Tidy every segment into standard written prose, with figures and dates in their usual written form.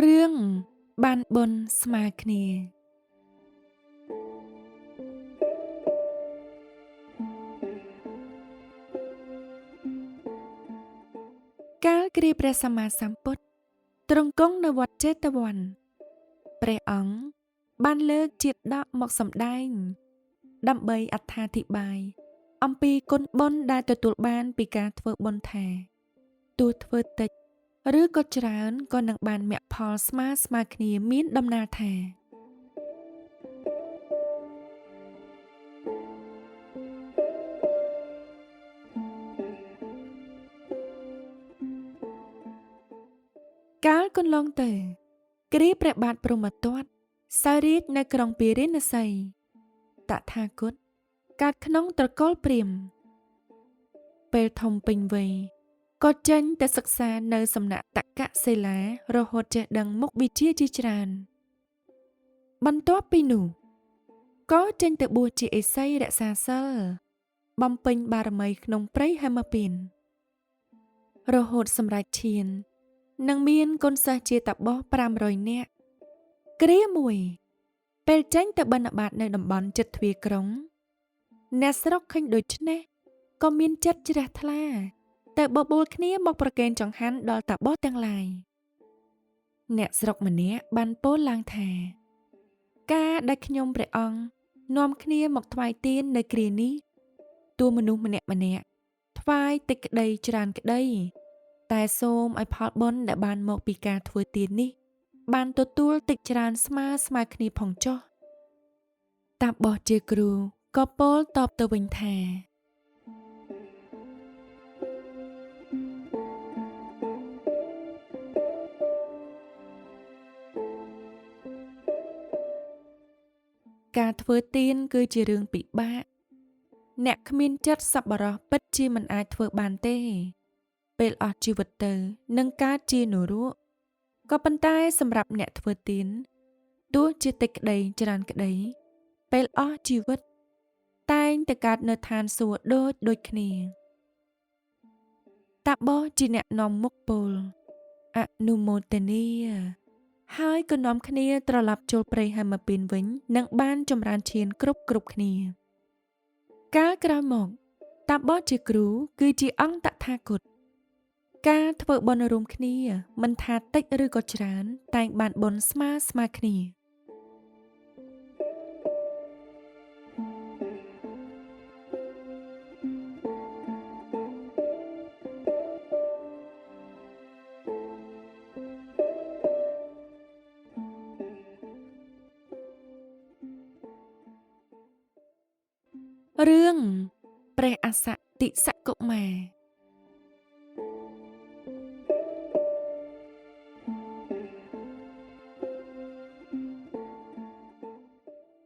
រឿងបានបុណ្យស្មើគ្នាកាលគ្រាព្រះសម្មាសម្ពុទ្ធទ្រង់គង់នៅវត្តចេតវ័នព្រះអង្គបានលើកជាដកមកសម្ដែងដើម្បីអត្ថាធិប្បាយអំពីគុណបុណ្យដែលទទួលបានពីការធ្វើបុណ្យថាទោះធ្វើតិចឬក៏ច្រើនក៏នឹងបានមគ្គផលស្មើគ្នាមានដំណាលថាកាលកន្លងទៅគ្រាព្រះបាទព្រហ្មទត្តសោយរាជ្យនៅក្រុងពារាណសីតថាគតកើតក្នុងត្រកូលព្រាហ្មណ៍ពេលធំពេញវ័យក៏ចេញទៅសិក្សានៅសំណាក់តក្កសិលារហូតចេះដឹងមុខវិជ្ជាជាច្រើនបន្ទាប់ពីនោះក៏ចេញទៅបួសជាឥសីរក្សាសិលបំពេញបារមីក្នុងព្រៃហេមពាន្តរហូតសម្រេចឈាននឹងមានកូនសិស្សជាតាបស500នាក់គ្រាមួយពេលចេញទៅបិណ្ឌបាតនៅតំបន់ជិតទ្វារក្រុងអ្នកស្រុកឃើញដូច្នេះក៏មានចិត្តជ្រះថ្លាទៅបបួលគ្នាមកប្រគេនចង្ហាន់ដល់តាបសទាំងឡាយអ្នកស្រុកម្នាក់បានពោលឡើងថាការដែលខ្ញុំព្រះអង្គនាំគ្នាមកថ្វាយទាននៅគ្រានេះតួមនុស្សម្នាក់ថ្វាយតិចក្តីច្រើនក្តីតែសូមឲ្យផលបុណ្យដែលបានមកពីការធ្វើទាននេះបានទទួលតិចច្រើនស្មើគ្នាផងចុះតាបសជាគ្រូក៏ពោលតបទៅវិញថាការធ្វើទានគឺជារឿងពិបាកអ្នកគ្មានចិត្តសប្បុរសពិតជាមិនអាចធ្វើបានទេពេលអស់ជីវិតទៅនឹងកើតជានរកក៏ប៉ុន្តែសម្រាប់អ្នកធ្វើទានទោះជាតិចក្តីច្រើនក្តីពេលអស់ជីវិតតែងតែកើតនៅឋានសួគ៌ដូចគ្នាតាបសជាអ្នកនាំមុខពោលអនុមោទនាហើយក៏នាំគ្នាត្រឡប់ចូលព្រៃហេមពាន្តវិញនិងបានចម្រើនឈានគ្រប់គ្នាកាលក្រោយមកតាបសជាគ្រូគឺជាអង្គតថាគតការធ្វើបុណ្យរួមគ្នាមិនថាតិចឬក៏ច្រើនតែងបានបុណ្យស្មើគ្នារឿងព្រះអសតិសកុមារ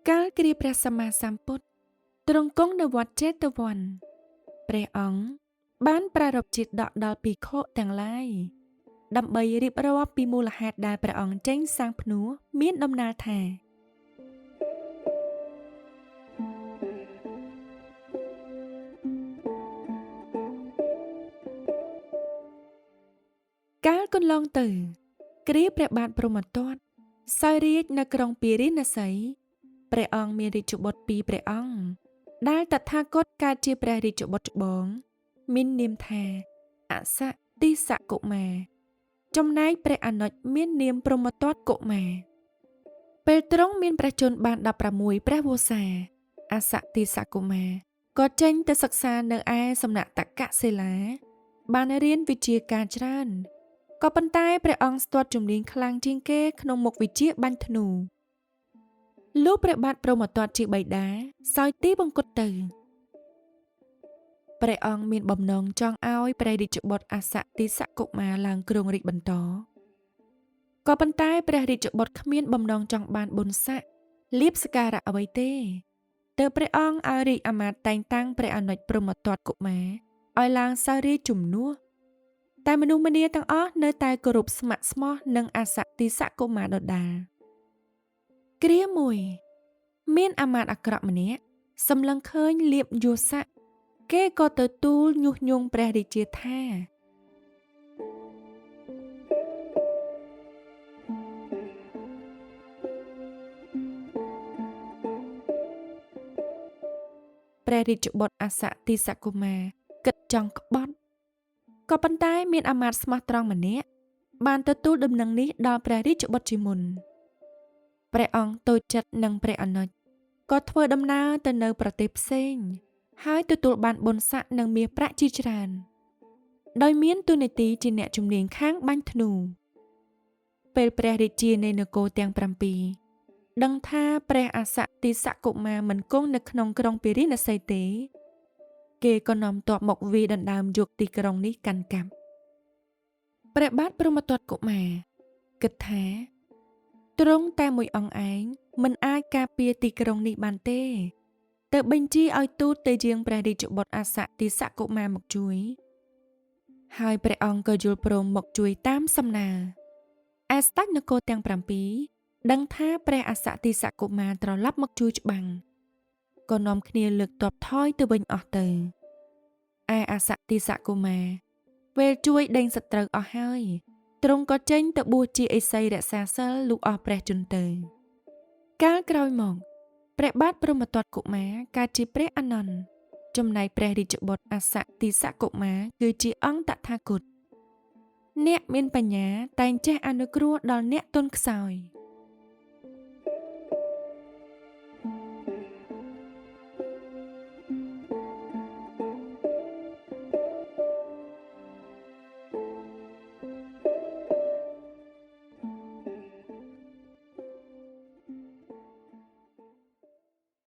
កាលគ្រាព្រះសម្មាសម្ពុទ្ធទ្រង់គង់នៅវត្តចេតវ័នព្រះអង្គបានប្រារព្ធជាដកដល់ភិក្ខុទាំងឡាយដើម្បីរៀបរាប់ពីមូលហេតុដែលព្រះអង្គចេញសាងភ្នួសមានដំណាលថាកាលកន្លងទៅគ្រាព្រះបាទព្រហ្មទត្តសោយរាជ្យនៅក្រុងពារាណសីព្រះអង្គមានរាជបុត្រ2ព្រះអង្គដែលតថាគតកើតជាព្រះរាជបុត្រច្បងមាននាមថាអសតិសកុមារចំណែកព្រះអនុជមាននាមព្រហ្មទត្តកុមារពេលទ្រង់មានព្រះជន្មបាន16ព្រះវស្សាអសតិសកុមារក៏ចេញទៅសិក្សានៅឯសំណាក់តក្កសិលាបានរៀនវិជ្ជាការច្រើនក៏ប៉ុន្តែព្រះអង្គស្ទាត់ជំនាញខ្លាំងជាងគេក្នុងមុខវិជ្ជាបាញ់ធ្នូលុះព្រះបាទព្រហ្មទត្តជាបិតាសោយទីបង្គត់ទៅព្រះអង្គមានបំណងចង់ឲ្យព្រះរាជបុត្រអសតិសកុមារឡើងគ្រងរាជ្យបន្តក៏ប៉ុន្តែព្រះរាជបុត្រគ្មានបំណងចង់បានបុណ្យស័ក្តិលាភសក្ការៈអ្វីទេទើបព្រះអង្គឲ្យរាជអាមាត្យតែងតាំងព្រះអនុជព្រហ្មទត្តកុមារឲ្យឡើងសោយរាជ្យជំនួសតែមនុស្សម្នាទាំងអស់នៅតែគោរពស្ម័គ្រស្មោះនឹងអសតិសកុមារដដាលគ្រាមួយមានអាមាត្យអាក្រក់ម្នាក់សម្លឹងឃើញលៀបយស័ក្តិគេក៏ទៅទូលញុះញង់ព្រះរាជាថា ព្រះរាជបុត្រអសតិសកុមារគិតចង់ក្បត់ក៏ប៉ុន្តែមានអាមាត្យស្មោះត្រង់ម្នាក់បានទទួលដំណឹងនេះដល់ព្រះរាជបុត្រជាមុនព្រះអង្គតូចចិត្តនឹងព្រះអនុជក៏ធ្វើដំណើរទៅនៅប្រទេសផ្សេងហើយទទួលបានបុណ្យស័ក្តិនិងមាសប្រាក់ជាច្រើនដោយមានតួនាទីជាអ្នកជំនាញខាងបាញ់ធ្នូពេលព្រះរាជានៃនគរទាំង7ដឹងថាព្រះអសតិសកុមារមិនគង់នៅក្នុងក្រុងពារាណសីទេគេក៏នាំទ័ពមកវាយដណ្ដើមយកទីក្រុងនេះកាន់កាប់ព្រះបាទព្រហ្មទត្តកុមារគិតថាទ្រង់តែមួយអង្គឯងមិនអាចការពារទីក្រុងនេះបានទេទៅបញ្ជាឲ្យទូតទៅយាងព្រះរាជបុត្រអសតិសកុមារមកជួយហើយព្រះអង្គក៏យល់ព្រមមកជួយតាមសំណើឯស្ដេចនគរទាំង7ដឹងថាព្រះអសតិសកុមារត្រឡប់មកជួយច្បាំងក៏នាំគ្នាលើកទ័ពថយទៅវិញអស់ទៅឯអសតិសកុមារពេលជួយដេញសត្រូវអស់ហើយទ្រង់ក៏ចេញទៅបួសជាឥសីរក្សាសិលលុះអស់ព្រះជន្មទៅកាលក្រោយមកព្រះបាទព្រហ្មទត្តកុមារកើតជាព្រះអានន្ទចំណែកព្រះរាជបុត្រអសតិសកុមារគឺជាអង្គតថាគតអ្នកមានបញ្ញាតែងចេះអនុគ្រោះដល់អ្នកទន់ខ្សោយ